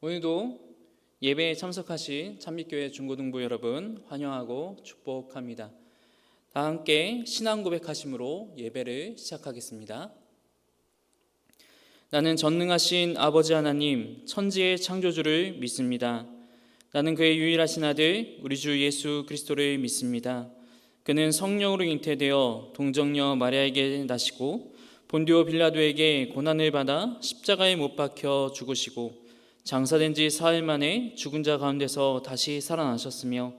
오늘도 예배에 참석하신 찬빛교회 중고등부 여러분 환영하고 축복합니다. 다 함께 신앙 고백하심으로 예배를 시작하겠습니다. 나는 전능하신 아버지 하나님 천지의 창조주를 믿습니다. 나는 그의 유일하신 아들 우리 주 예수 그리스도를 믿습니다. 그는 성령으로 잉태되어 동정녀 마리아에게 나시고 본디오 빌라도에게 고난을 받아 십자가에 못 박혀 죽으시고 장사된 지 사흘 만에 죽은 자 가운데서 다시 살아나셨으며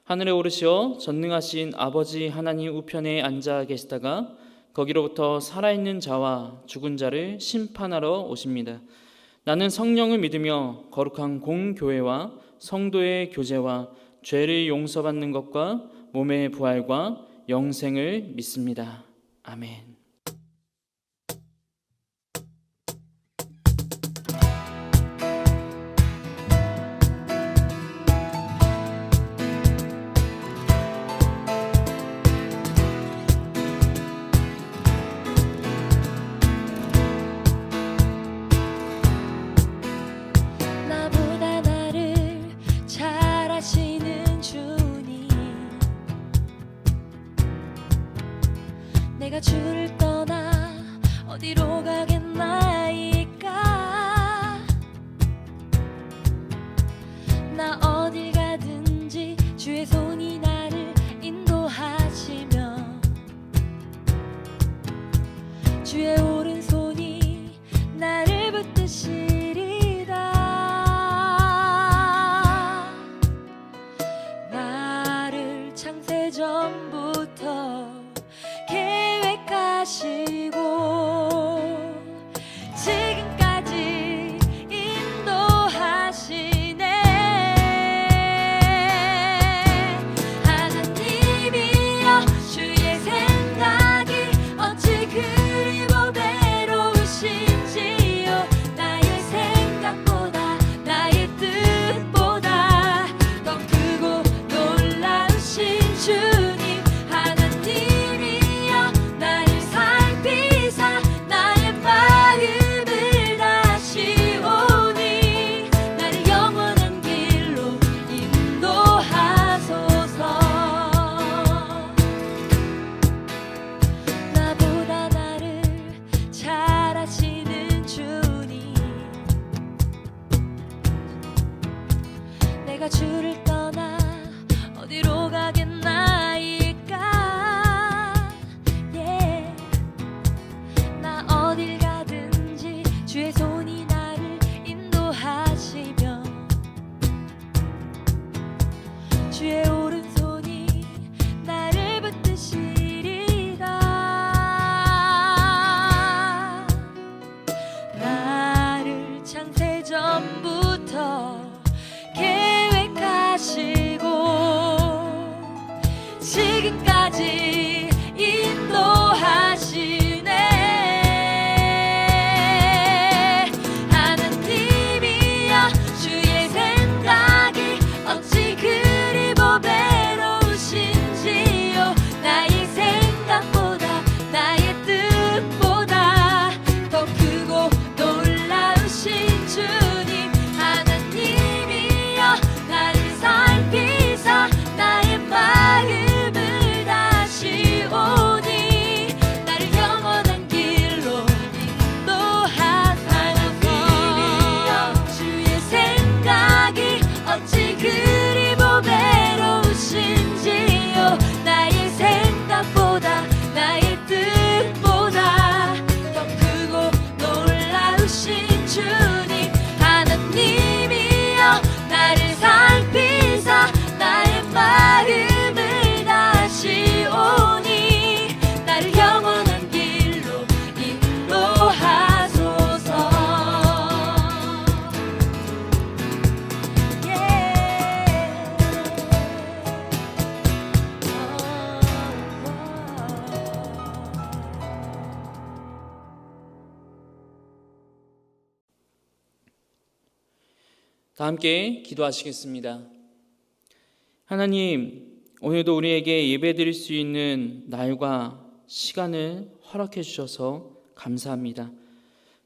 하늘에 오르시어 전능하신 아버지 하나님 우편에 앉아 계시다가 거기로부터 살아있는 자와 죽은 자를 심판하러 오십니다. 나는 성령을 믿으며 거룩한 공교회와 성도의 교제와 죄를 용서받는 것과 몸의 부활과 영생을 믿습니다. 아멘. 내가 주를 떠나 어디로 가겠나이까. 나 어딜 가든지 주의 손이 나를 인도하시며 주의 오른손이 나를 붙드시리라. 나를 창세전부터 계획하시고 지금까지 인도하시네. 하나님이여 주의 생각이 어찌 그리 보배로우신지요. 나의 생각보다 나의 뜻보다 더 크고 놀라우신 주님. 내가 주를 떠나 어디로 가겠나이까. yeah. 나 어딜 가든지 주의 손이 나를 인도하시며 주의 오른손이 나를 붙드시리라. 나를 창세전부터 계획하시고 지금까지 인도하시네. 하나님이여 주의 생각이 어찌 그리 보배로우신지요. 나의 생각보다 나의 뜻보다 더 크고 놀라우신 주님. 나를 살피사 나의 마음을 다시 오니 나를 영원한 길로 인도하소서. 주의 생각이 어찌 그리 보배로우신지요. 나의 생각보다 나의 뜻보다 더 크고 놀라우신 주님. 하나님이여 나를 살피사 나의 마음을 다시 오니 나를 영원한 길로 인도하소서. 다 함께 기도하시겠습니다. 하나님, 오늘도 우리에게 예배드릴 수 있는 날과 시간을 허락해 주셔서 감사합니다.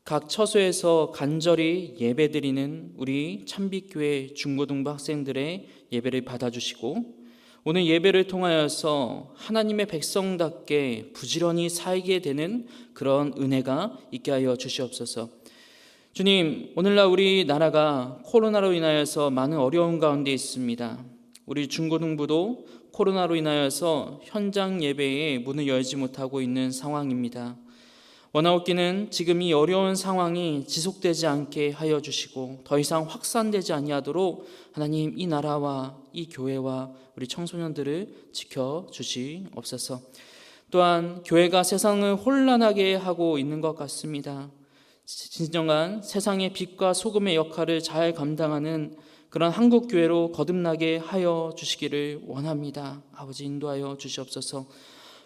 각 처소에서 간절히 예배드리는 우리 참빛교회 중고등부 학생들의 예배를 받아주시고 오늘 예배를 통하여서 하나님의 백성답게 부지런히 살게 되는 그런 은혜가 있게 하여 주시옵소서. 주님, 오늘날 우리나라가 코로나로 인하여서 많은 어려움 가운데 있습니다. 우리 중고등부도 코로나로 인하여서 현장 예배에 문을 열지 못하고 있는 상황입니다. 원하옵기는 지금 이 어려운 상황이 지속되지 않게 하여 주시고 더 이상 확산되지 아니하도록 하나님 이 나라와 이 교회와 우리 청소년들을 지켜주시옵소서. 또한 교회가 세상을 혼란하게 하고 있는 것 같습니다. 진정한 세상의 빛과 소금의 역할을 잘 감당하는 그런 한국교회로 거듭나게 하여 주시기를 원합니다. 아버지 인도하여 주시옵소서.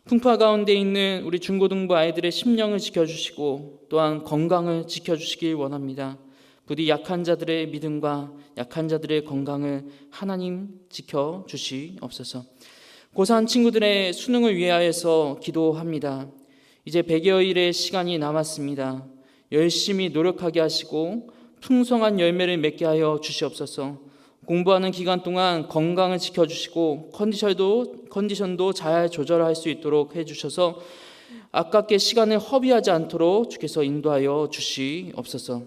풍파 가운데 있는 우리 중고등부 아이들의 심령을 지켜주시고 또한 건강을 지켜주시길 원합니다. 부디 약한 자들의 믿음과 약한 자들의 건강을 하나님 지켜주시옵소서. 고3 친구들의 수능을 위하여서 기도합니다. 이제 100여일의 시간이 남았습니다. 열심히 노력하게 하시고 풍성한 열매를 맺게 하여 주시옵소서. 공부하는 기간 동안 건강을 지켜주시고 컨디션도 잘 조절할 수 있도록 해주셔서 아깝게 시간을 허비하지 않도록 주께서 인도하여 주시옵소서.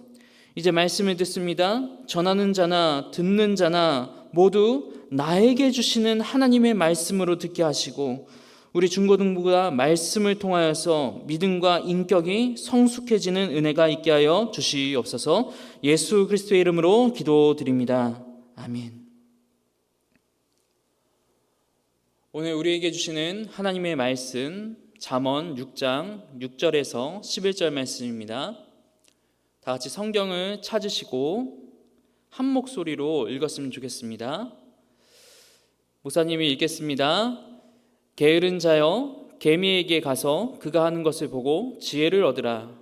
이제 말씀을 듣습니다. 전하는 자나 듣는 자나 모두 나에게 주시는 하나님의 말씀으로 듣게 하시고 우리 중고등부가 말씀을 통하여서 믿음과 인격이 성숙해지는 은혜가 있게 하여 주시옵소서. 예수 그리스도의 이름으로 기도드립니다. 아멘. 오늘 우리에게 주시는 하나님의 말씀 잠언 6장 6절에서 11절 말씀입니다. 다 같이 성경을 찾으시고 한 목소리로 읽었으면 좋겠습니다. 목사님이 읽겠습니다. 게으른 자여 개미에게 가서 그가 하는 것을 보고 지혜를 얻으라.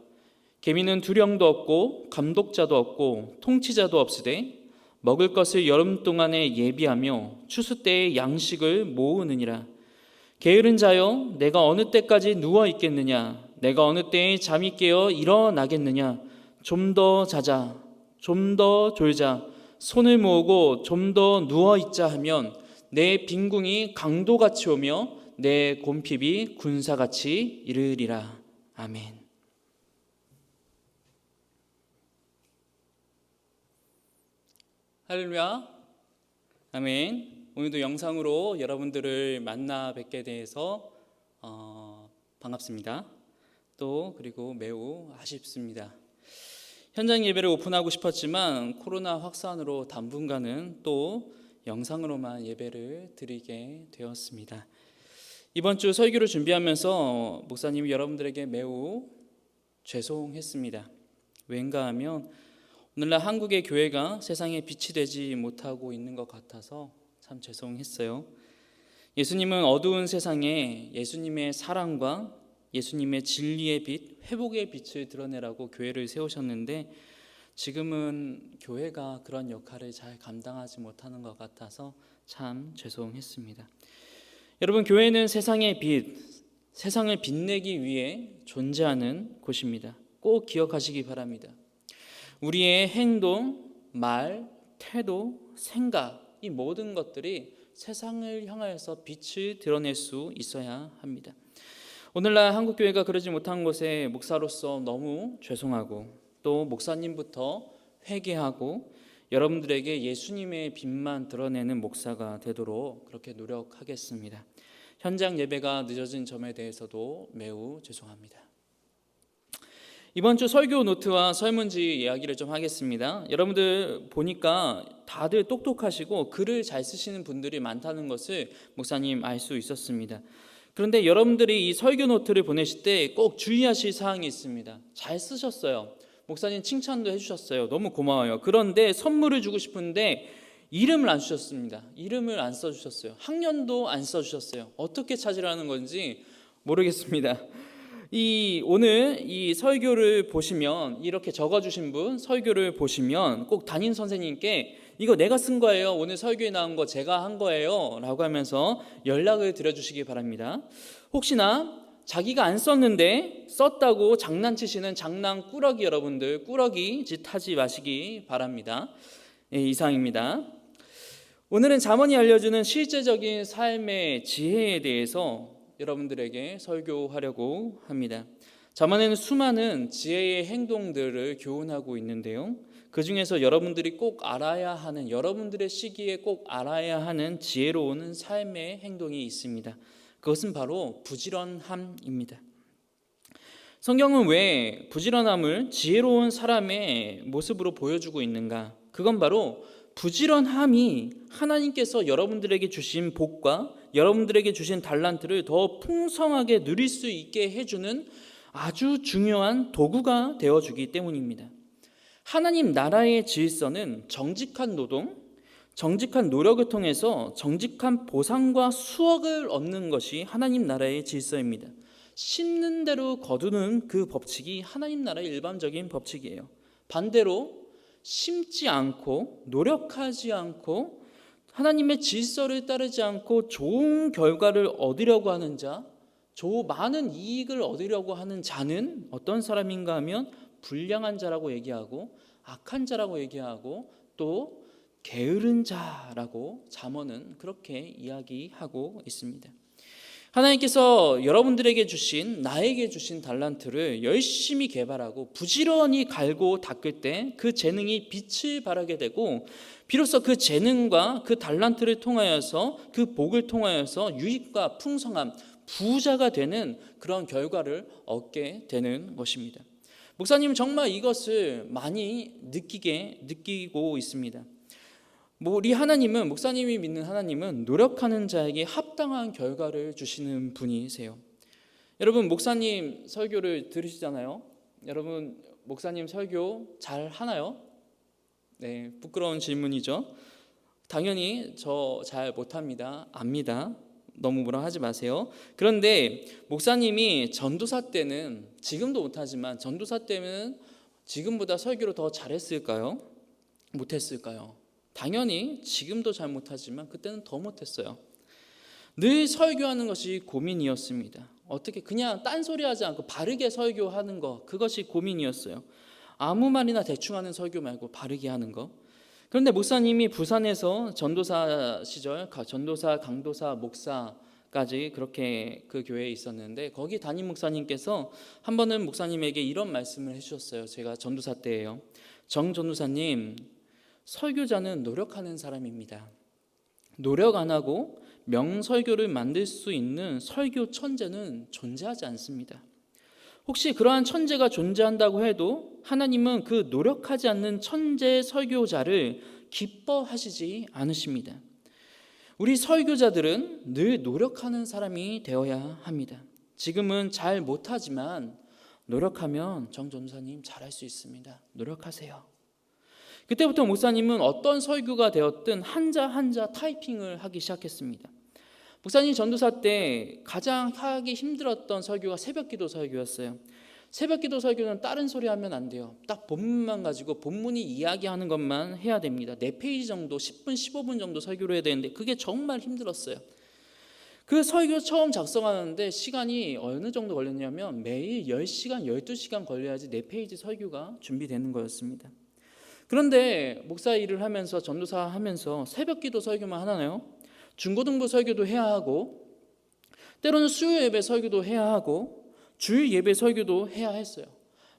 개미는 두령도 없고 감독자도 없고 통치자도 없으되 먹을 것을 여름 동안에 예비하며 추수 때에 양식을 모으느니라. 게으른 자여 내가 어느 때까지 누워 있겠느냐. 내가 어느 때에 잠이 깨어 일어나겠느냐. 좀 더 자자, 좀 더 졸자, 손을 모으고 좀 더 누워 있자 하면 내 빈궁이 강도같이 오며 내 곰핍이 군사같이 이르리라. 아멘. 할렐루야. 아멘. 오늘도 영상으로 여러분들을 만나 뵙게 돼서 반갑습니다. 또 그리고 매우 아쉽습니다. 현장 예배를 오픈하고 싶었지만 코로나 확산으로 당분간은 또 영상으로만 예배를 드리게 되었습니다. 이번 주 설교를 준비하면서 목사님이 여러분들에게 매우 죄송했습니다. 왠가 하면 오늘날 한국의 교회가 세상에 빛이 되지 못하고 있는 것 같아서 참 죄송했어요. 예수님은 어두운 세상에 예수님의 사랑과 예수님의 진리의 빛, 회복의 빛을 드러내라고 교회를 세우셨는데 지금은 교회가 그런 역할을 잘 감당하지 못하는 것 같아서 참 죄송했습니다. 여러분, 교회는 세상의 빛, 세상을 빛내기 위해 존재하는 곳입니다. 꼭 기억하시기 바랍니다. 우리의 행동, 말, 태도, 생각, 이 모든 것들이 세상을 향하여서 빛을 드러낼 수 있어야 합니다. 오늘날 한국교회가 그러지 못한 것에 목사로서 너무 죄송하고 또 목사님부터 회개하고 여러분들에게 예수님의 빛만 드러내는 목사가 되도록 그렇게 노력하겠습니다. 현장 예배가 늦어진 점에 대해서도 매우 죄송합니다. 이번 주 설교 노트와 설문지 이야기를 좀 하겠습니다. 여러분들 보니까 다들 똑똑하시고 글을 잘 쓰시는 분들이 많다는 것을 목사님 알 수 있었습니다. 그런데 여러분들이 이 설교 노트를 보내실 때 꼭 주의하실 사항이 있습니다. 잘 쓰셨어요. 목사님 칭찬도 해주셨어요. 너무 고마워요. 그런데 선물을 주고 싶은데 이름을 안 주셨습니다. 이름을 안 써주셨어요. 학년도 안 써주셨어요. 어떻게 찾으라는 건지 모르겠습니다. 오늘 이 설교를 보시면 이렇게 적어주신 분 설교를 보시면 꼭 담임 선생님께 이거 내가 쓴 거예요. 오늘 설교에 나온 거 제가 한 거예요. 라고 하면서 연락을 드려주시기 바랍니다. 혹시나 자기가 안 썼는데 썼다고 장난치시는 장난꾸러기 여러분들, 꾸러기 짓 하지 마시기 바랍니다. 이상입니다. 오늘은 잠언이 알려주는 실제적인 삶의 지혜에 대해서 여러분들에게 설교하려고 합니다. 잠언에는 수많은 지혜의 행동들을 교훈하고 있는데요, 그 중에서 여러분들이 꼭 알아야 하는, 여러분들의 시기에 꼭 알아야 하는 지혜로운 삶의 행동이 있습니다. 그것은 바로 부지런함입니다. 성경은 왜 부지런함을 지혜로운 사람의 모습으로 보여주고 있는가? 그건 바로 부지런함이 하나님께서 여러분들에게 주신 복과 여러분들에게 주신 달란트를 더 풍성하게 누릴 수 있게 해주는 아주 중요한 도구가 되어주기 때문입니다. 하나님 나라의 질서는 정직한 노동, 정직한 노력을 통해서 정직한 보상과 수억을 얻는 것이 하나님 나라의 질서입니다. 심는 대로 거두는 그 법칙이 하나님 나라의 일반적인 법칙이에요. 반대로 심지 않고 노력하지 않고 하나님의 질서를 따르지 않고 좋은 결과를 얻으려고 하는 자, 많은 이익을 얻으려고 하는 자는 어떤 사람인가 하면 불량한 자라고 얘기하고 악한 자라고 얘기하고 또 게으른 자라고 잠언은 그렇게 이야기하고 있습니다. 하나님께서 여러분들에게 주신, 나에게 주신 달란트를 열심히 개발하고 부지런히 갈고 닦을 때 그 재능이 빛을 발하게 되고, 비로소 그 재능과 그 달란트를 통하여서, 그 복을 통하여서 유익과 풍성함, 부자가 되는 그런 결과를 얻게 되는 것입니다. 목사님은 정말 이것을 많이 느끼고 있습니다. 우리 하나님은, 목사님이 믿는 하나님은 노력하는 자에게 합당한 결과를 주시는 분이세요. 여러분, 목사님 설교를 들으시잖아요. 여러분, 목사님 설교 잘 하나요? 네, 부끄러운 질문이죠. 당연히 저 잘 못합니다. 압니다. 너무 뭐라 하지 마세요. 그런데 목사님이 전도사 때는, 지금도 못하지만 전도사 때는 지금보다 설교를 더 잘했을까요? 못했을까요? 당연히 지금도 잘 못하지만 그때는 더 못했어요. 늘 설교하는 것이 고민이었습니다. 어떻게 그냥 딴소리하지 않고 바르게 설교하는 거, 그것이 고민이었어요. 아무 말이나 대충 하는 설교 말고 바르게 하는 거. 그런데 목사님이 부산에서 전도사 시절, 전도사, 강도사, 목사까지 그렇게 그 교회에 있었는데, 거기 담임 목사님께서 한 번은 목사님에게 이런 말씀을 해주셨어요. 제가 전도사 때예요. 정 전도사님, 설교자는 노력하는 사람입니다. 노력 안 하고 명설교를 만들 수 있는 설교 천재는 존재하지 않습니다. 혹시 그러한 천재가 존재한다고 해도 하나님은 그 노력하지 않는 천재 설교자를 기뻐하시지 않으십니다. 우리 설교자들은 늘 노력하는 사람이 되어야 합니다. 지금은 잘 못하지만 노력하면 정 전도사님 잘할 수 있습니다. 노력하세요. 그때부터 목사님은 어떤 설교가 되었든 한자 한자 타이핑을 하기 시작했습니다. 목사님 전도사 때 가장 하기 힘들었던 설교가 새벽기도 설교였어요. 새벽기도 설교는 다른 소리 하면 안 돼요. 딱 본문만 가지고 본문이 이야기하는 것만 해야 됩니다. 4페이지 정도, 10분, 15분 정도 설교를 해야 되는데 그게 정말 힘들었어요. 그 설교 처음 작성하는데 시간이 어느 정도 걸렸냐면 매일 10시간, 12시간 걸려야지 4페이지 설교가 준비되는 거였습니다. 그런데 목사 일을 하면서, 전도사 하면서 새벽기도 설교만 하나요? 중고등부 설교도 해야 하고, 때로는 수요 예배 설교도 해야 하고, 주일 예배 설교도 해야 했어요.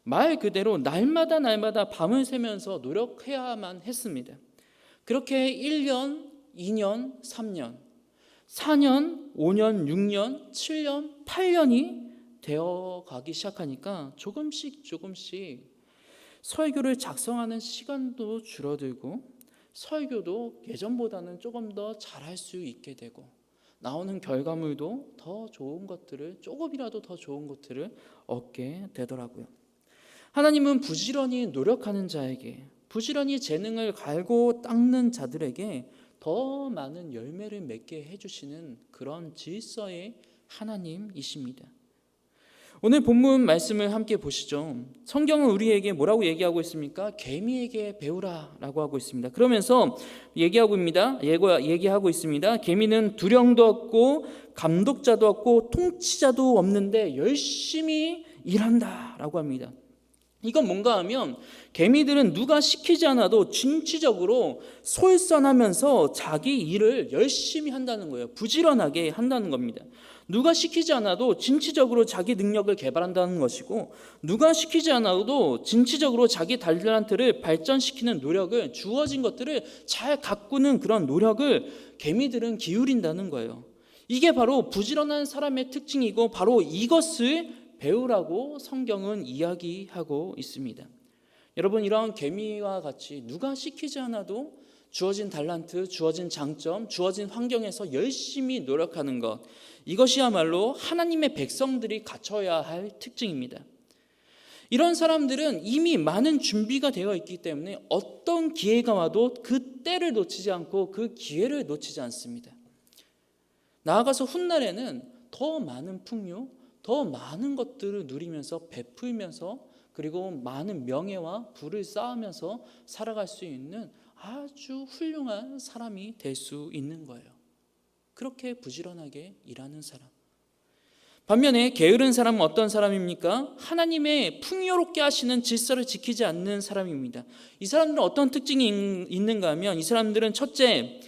말 그대로 날마다 밤을 새면서 노력해야만 했습니다. 그렇게 1년, 2년, 3년, 4년, 5년, 6년, 7년, 8년이 되어가기 시작하니까 조금씩 설교를 작성하는 시간도 줄어들고 설교도 예전보다는 조금 더 잘할 수 있게 되고 나오는 결과물도 더 좋은 것들을, 조금이라도 더 좋은 것들을 얻게 되더라고요. 하나님은 부지런히 노력하는 자에게, 부지런히 재능을 갈고 닦는 자들에게 더 많은 열매를 맺게 해주시는 그런 질서의 하나님이십니다. 오늘 본문 말씀을 함께 보시죠. 성경은 우리에게 뭐라고 얘기하고 있습니까? 개미에게 배우라라고 하고 있습니다. 그러면서 얘기하고 있습니다. 개미는 두령도 없고 감독자도 없고 통치자도 없는데 열심히 일한다라고 합니다. 이건 뭔가 하면 개미들은 누가 시키지 않아도 진취적으로 솔선하면서 자기 일을 열심히 한다는 거예요. 부지런하게 한다는 겁니다. 누가 시키지 않아도 진취적으로 자기 능력을 개발한다는 것이고, 누가 시키지 않아도 진취적으로 자기 달란트를 발전시키는 노력을, 주어진 것들을 잘 가꾸는 그런 노력을 개미들은 기울인다는 거예요. 이게 바로 부지런한 사람의 특징이고, 바로 이것을 배우라고 성경은 이야기하고 있습니다. 여러분, 이러한 개미와 같이 누가 시키지 않아도 주어진 달란트, 주어진 장점, 주어진 환경에서 열심히 노력하는 것, 이것이야말로 하나님의 백성들이 갖춰야 할 특징입니다. 이런 사람들은 이미 많은 준비가 되어 있기 때문에 어떤 기회가 와도 그 때를 놓치지 않고 그 기회를 놓치지 않습니다. 나아가서 훗날에는 더 많은 풍요, 더 많은 것들을 누리면서 베풀면서, 그리고 많은 명예와 부를 쌓으면서 살아갈 수 있는 아주 훌륭한 사람이 될 수 있는 거예요. 그렇게 부지런하게 일하는 사람. 반면에 게으른 사람은 어떤 사람입니까? 하나님의 풍요롭게 하시는 질서를 지키지 않는 사람입니다. 이 사람들은 어떤 특징이 있는가 하면, 이 사람들은 첫째,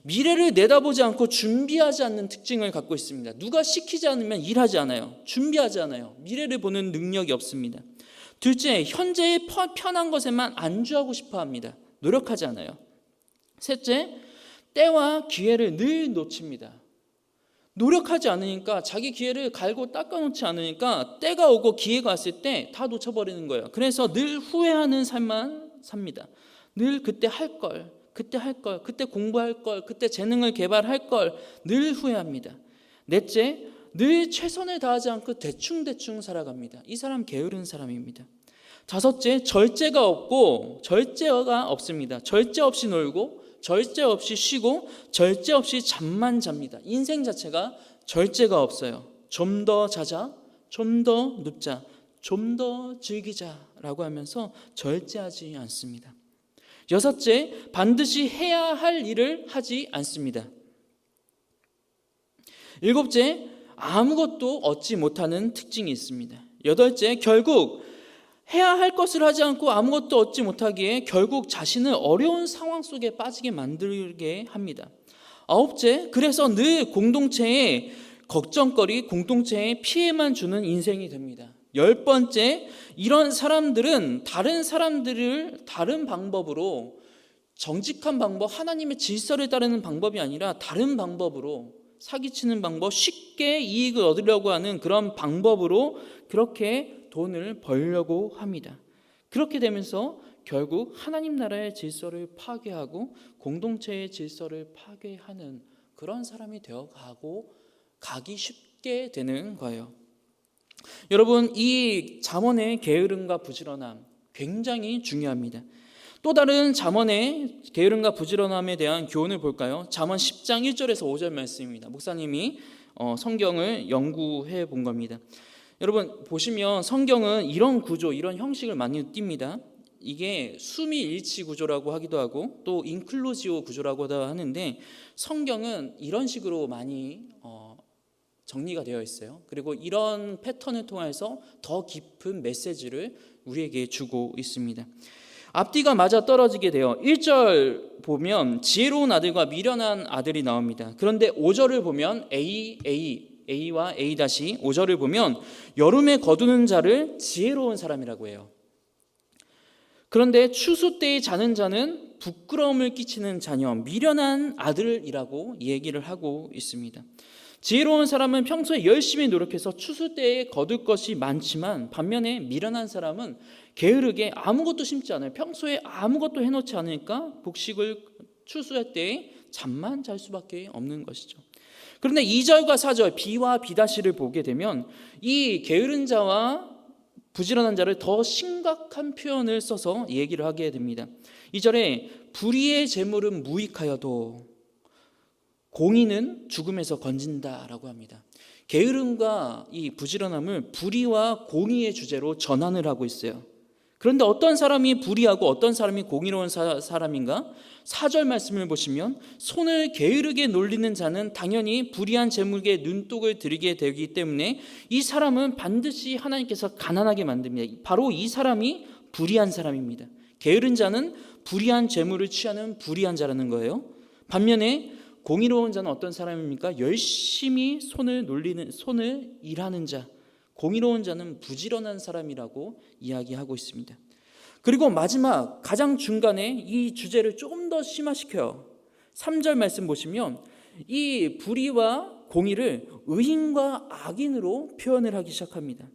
미래를 내다보지 않고 준비하지 않는 특징을 갖고 있습니다. 누가 시키지 않으면 일하지 않아요. 준비하지 않아요. 미래를 보는 능력이 없습니다. 둘째, 현재의 편한 것에만 안주하고 싶어 합니다. 노력하지 않아요. 셋째, 때와 기회를 늘 놓칩니다. 노력하지 않으니까, 자기 기회를 갈고 닦아놓지 않으니까 때가 오고 기회가 왔을 때 다 놓쳐버리는 거예요. 그래서 늘 후회하는 삶만 삽니다. 늘 그때 할 걸, 그때 공부할 걸, 그때 재능을 개발할 걸 늘 후회합니다. 넷째, 늘 최선을 다하지 않고 대충 살아갑니다. 이 사람 게으른 사람입니다. 다섯째, 절제가 없습니다. 절제 없이 놀고, 절제 없이 쉬고, 절제 없이 잠만 잡니다. 인생 자체가 절제가 없어요. 좀 더 자자, 좀 더 눕자, 좀 더 즐기자라고 하면서 절제하지 않습니다. 여섯째, 반드시 해야 할 일을 하지 않습니다. 일곱째, 아무것도 얻지 못하는 특징이 있습니다. 여덟째, 결국 해야 할 것을 하지 않고 아무것도 얻지 못하기에 결국 자신을 어려운 상황 속에 빠지게 만들게 합니다. 아홉째, 그래서 늘 공동체에 걱정거리, 공동체에 피해만 주는 인생이 됩니다. 열 번째, 이런 사람들은 다른 사람들을 다른 방법으로, 정직한 방법, 하나님의 질서를 따르는 방법이 아니라 다른 방법으로, 사기치는 방법, 쉽게 이익을 얻으려고 하는 그런 방법으로 그렇게 돈을 벌려고 합니다. 그렇게 되면서 결국 하나님 나라의 질서를 파괴하고 공동체의 질서를 파괴하는 그런 사람이 가기 쉽게 되는 거예요. 여러분, 이 잠언의 게으름과 부지런함 굉장히 중요합니다. 또 다른 잠언의 게으름과 부지런함에 대한 교훈을 볼까요? 잠언 10장 1절에서 5절 말씀입니다. 목사님이 성경을 연구해 본 겁니다. 여러분 보시면 성경은 이런 구조, 이런 형식을 많이 띱니다. 이게 수미일치 구조라고 하기도 하고 또 인클루지오 구조라고도 하는데, 성경은 이런 식으로 많이 정리가 되어 있어요. 그리고 이런 패턴을 통해서 더 깊은 메시지를 우리에게 주고 있습니다. 앞뒤가 맞아 떨어지게 돼요. 1절 보면 지혜로운 아들과 미련한 아들이 나옵니다. 그런데 5절을 보면 A와 A-, 5절을 보면 여름에 거두는 자를 지혜로운 사람이라고 해요. 그런데 추수 때에 자는 자는 부끄러움을 끼치는 자녀, 미련한 아들이라고 얘기를 하고 있습니다. 지혜로운 사람은 평소에 열심히 노력해서 추수 때에 거둘 것이 많지만, 반면에 미련한 사람은 게으르게 아무것도 심지 않아요. 평소에 아무것도 해놓지 않으니까 곡식을 추수할 때에 잠만 잘 수밖에 없는 것이죠. 그런데 2절과 4절 B와 B'를 보게 되면 이 게으른 자와 부지런한 자를 더 심각한 표현을 써서 얘기를 하게 됩니다. 2절에 불의의 재물은 무익하여도 공의는 죽음에서 건진다라고 합니다. 게으름과 이 부지런함을 불의와 공의의 주제로 전환을 하고 있어요. 그런데 어떤 사람이 불의하고 어떤 사람이 공의로운 사람인가? 4절 말씀을 보시면 손을 게으르게 놀리는 자는 당연히 불의한 재물에 눈독을 들이게 되기 때문에 이 사람은 반드시 하나님께서 가난하게 만듭니다. 바로 이 사람이 불의한 사람입니다. 게으른 자는 불의한 재물을 취하는 불의한 자라는 거예요. 반면에 공의로운 자는 어떤 사람입니까? 열심히 손을 일하는 자. 공의로운 자는 부지런한 사람이라고 이야기하고 있습니다. 그리고 마지막 가장 중간에 이 주제를 조금 더 심화시켜요. 3절 말씀 보시면 이 불의와 공의를 의인과 악인으로 표현을 하기 시작합니다.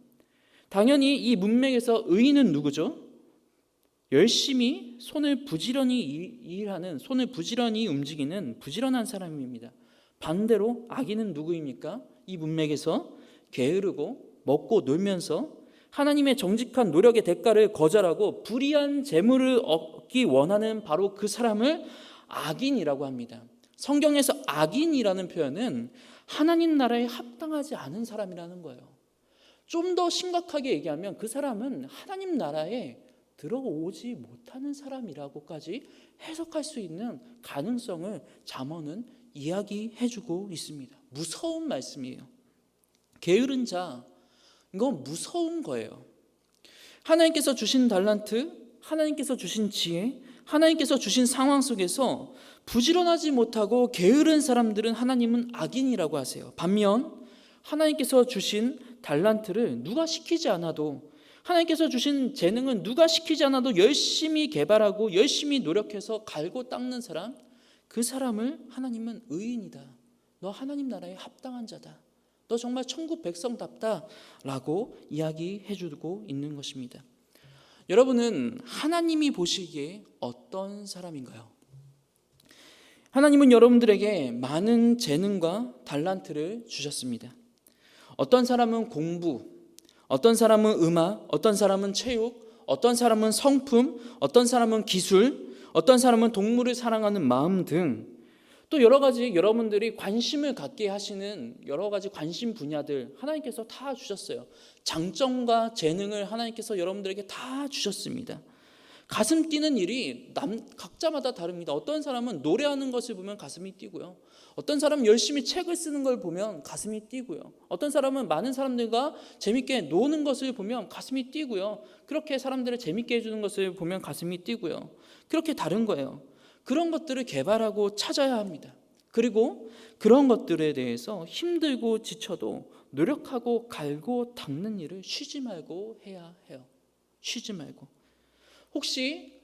당연히 이 문맥에서 의인은 누구죠? 열심히 손을 부지런히 일하는, 손을 부지런히 움직이는 부지런한 사람입니다. 반대로 악인은 누구입니까? 이 문맥에서 게으르고 먹고 놀면서 하나님의 정직한 노력의 대가를 거절하고 불의한 재물을 얻기 원하는 바로 그 사람을 악인이라고 합니다. 성경에서 악인이라는 표현은 하나님 나라에 합당하지 않은 사람이라는 거예요. 좀 더 심각하게 얘기하면 그 사람은 하나님 나라에 들어오지 못하는 사람이라고까지 해석할 수 있는 가능성을 잠언은 이야기해주고 있습니다. 무서운 말씀이에요. 게으른 자, 이건 무서운 거예요. 하나님께서 주신 달란트, 하나님께서 주신 지혜, 하나님께서 주신 상황 속에서 부지런하지 못하고 게으른 사람들은 하나님은 악인이라고 하세요. 반면 하나님께서 주신 달란트를 누가 시키지 않아도, 하나님께서 주신 재능은 누가 시키지 않아도 열심히 개발하고 열심히 노력해서 갈고 닦는 사람, 그 사람을 하나님은 의인이다. 너 하나님 나라에 합당한 자다. 너 정말 천국 백성답다 라고 이야기해 주고 있는 것입니다. 여러분은 하나님이 보시기에 어떤 사람인가요? 하나님은 여러분들에게 많은 재능과 달란트를 주셨습니다. 어떤 사람은 공부, 어떤 사람은 음악, 어떤 사람은 체육, 어떤 사람은 성품, 어떤 사람은 기술, 어떤 사람은 동물을 사랑하는 마음 등 또 여러 가지 여러분들이 관심을 갖게 하시는 여러 가지 관심 분야들 하나님께서 다 주셨어요. 장점과 재능을 하나님께서 여러분들에게 다 주셨습니다. 가슴 뛰는 일이 각자마다 다릅니다. 어떤 사람은 노래하는 것을 보면 가슴이 뛰고요. 어떤 사람은 열심히 책을 쓰는 걸 보면 가슴이 뛰고요. 어떤 사람은 많은 사람들과 재밌게 노는 것을 보면 가슴이 뛰고요. 그렇게 사람들을 재밌게 해주는 것을 보면 가슴이 뛰고요. 그렇게 다른 거예요. 그런 것들을 개발하고 찾아야 합니다. 그리고 그런 것들에 대해서 힘들고 지쳐도 노력하고 갈고 닦는 일을 쉬지 말고 해야 해요. 쉬지 말고. 혹시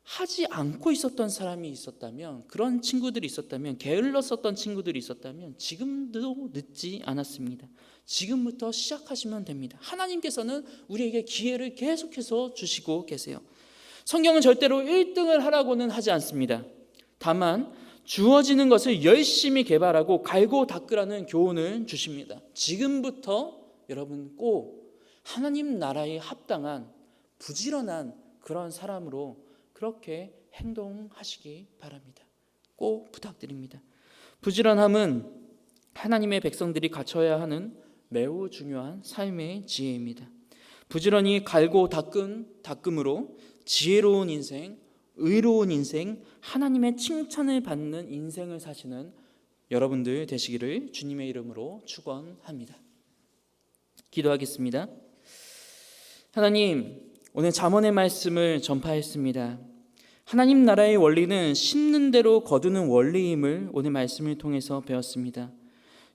하지 않고 있었던 사람이 있었다면, 그런 친구들이 있었다면, 게을렀었던 친구들이 있었다면 지금도 늦지 않았습니다. 지금부터 시작하시면 됩니다. 하나님께서는 우리에게 기회를 계속해서 주시고 계세요. 성경은 절대로 1등을 하라고는 하지 않습니다. 다만 주어지는 것을 열심히 개발하고 갈고 닦으라는 교훈을 주십니다. 지금부터 여러분 꼭 하나님 나라에 합당한 부지런한 그런 사람으로 그렇게 행동하시기 바랍니다. 꼭 부탁드립니다. 부지런함은 하나님의 백성들이 갖춰야 하는 매우 중요한 삶의 지혜입니다. 부지런히 갈고 닦음으로 지혜로운 인생, 의로운 인생, 하나님의 칭찬을 받는 인생을 사시는 여러분들 되시기를 주님의 이름으로 축원합니다. 기도하겠습니다. 하나님, 오늘 잠언의 말씀을 전파했습니다. 하나님 나라의 원리는 심는 대로 거두는 원리임을 오늘 말씀을 통해서 배웠습니다.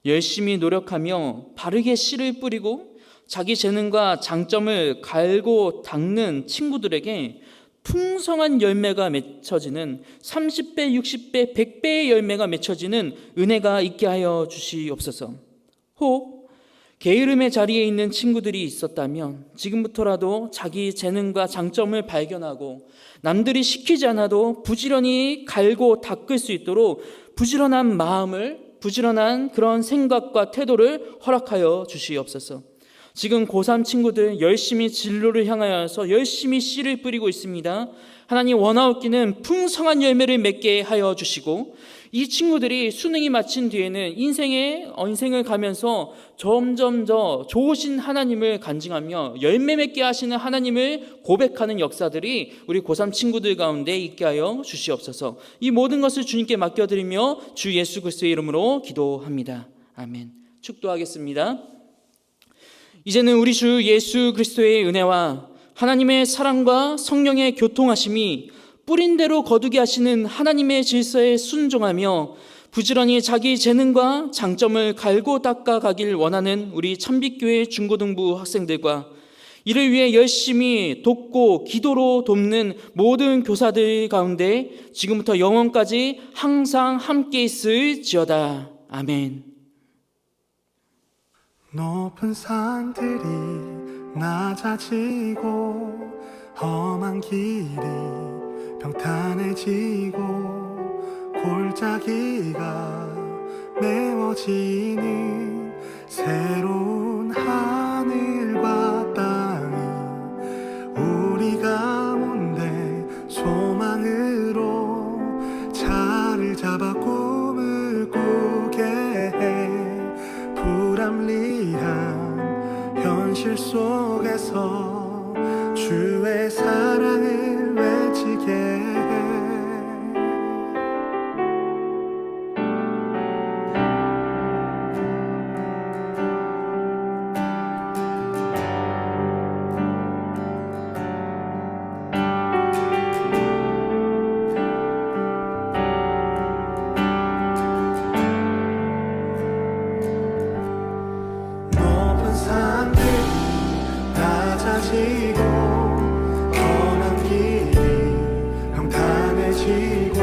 열심히 노력하며 바르게 씨를 뿌리고 자기 재능과 장점을 갈고 닦는 친구들에게 풍성한 열매가 맺혀지는 30배, 60배, 100배의 열매가 맺혀지는 은혜가 있게 하여 주시옵소서. 혹 게으름의 자리에 있는 친구들이 있었다면 지금부터라도 자기 재능과 장점을 발견하고 남들이 시키지 않아도 부지런히 갈고 닦을 수 있도록 부지런한 마음을, 부지런한 그런 생각과 태도를 허락하여 주시옵소서. 지금 고3 친구들 열심히 진로를 향하여서 열심히 씨를 뿌리고 있습니다. 하나님 원하옵기는 풍성한 열매를 맺게 하여 주시고, 이 친구들이 수능이 마친 뒤에는 인생을 가면서 점점 더 좋으신 하나님을 간증하며 열매 맺게 하시는 하나님을 고백하는 역사들이 우리 고3 친구들 가운데 있게 하여 주시옵소서. 이 모든 것을 주님께 맡겨드리며 주 예수 그리스도의 이름으로 기도합니다. 아멘. 축도하겠습니다. 이제는 우리 주 예수 그리스도의 은혜와 하나님의 사랑과 성령의 교통하심이 뿌린 대로 거두게 하시는 하나님의 질서에 순종하며 부지런히 자기 재능과 장점을 갈고 닦아 가길 원하는 우리 참빛교회 중고등부 학생들과 이를 위해 열심히 돕고 기도로 돕는 모든 교사들 가운데 지금부터 영원까지 항상 함께 있을지어다. 아멘. 높은 산들이 낮아지고 험한 길이 평탄해지고 골짜기가 메워지는 새로운 하늘과 땅이 우리 가운데 소망으로 자리를 잡아 꿈을 꾸게 해. 불합리한 현실 속에서 주의 사랑을 외치게 해. 높은 산들이 낮아지고 험한 길이 평탄해지고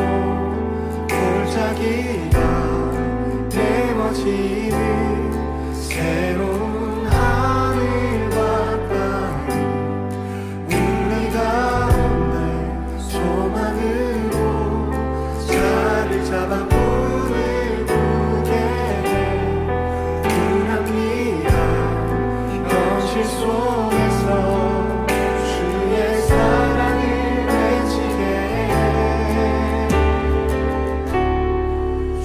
골짜기가 메워지는 새로운 하늘과 땅 우리 가운데 소망으로 자리를 잡아 꿈을 꾸게 해. 불합리한 현실 속에서 주의 사랑을 외치게 해.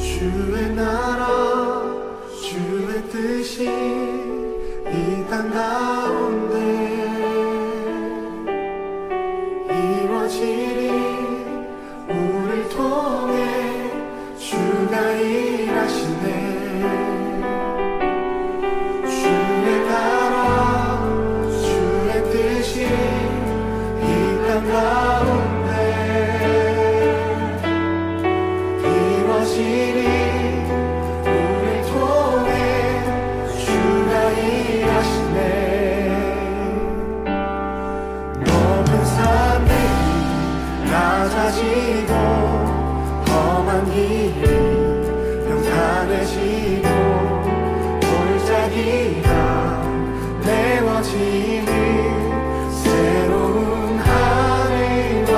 주의 나라 주의 뜻이 이 땅 가운데 이루어지리. 우릴 통해 주가 일하시네. 주의 나라 주의 뜻이 이 땅 가운데 이루어지리. 우릴 통해 주가 일하시네. 높은 산들이 낮아지고 험한 길이 평탄해지고 골짜기가 메워지는 새로운 하늘과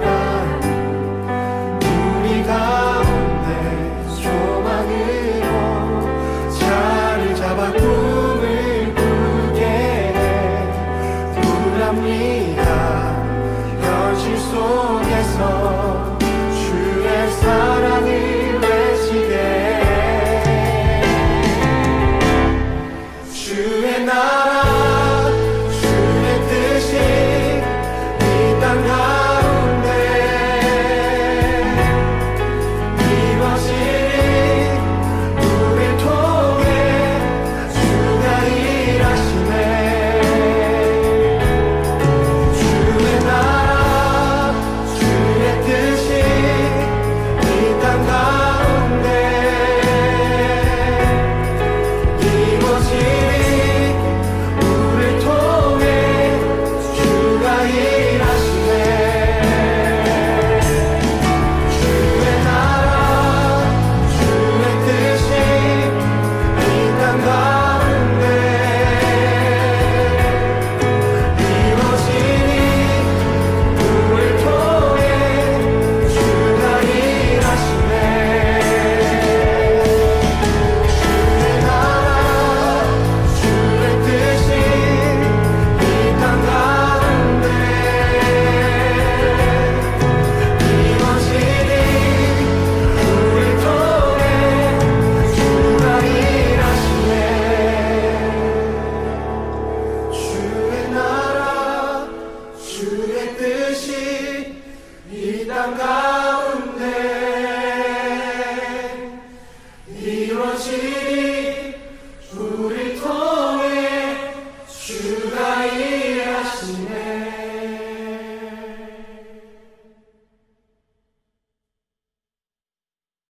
땅 우리 가운데 소망으로 자리를 잡아 꿈을 꾸게 해. 불합리한 현실 속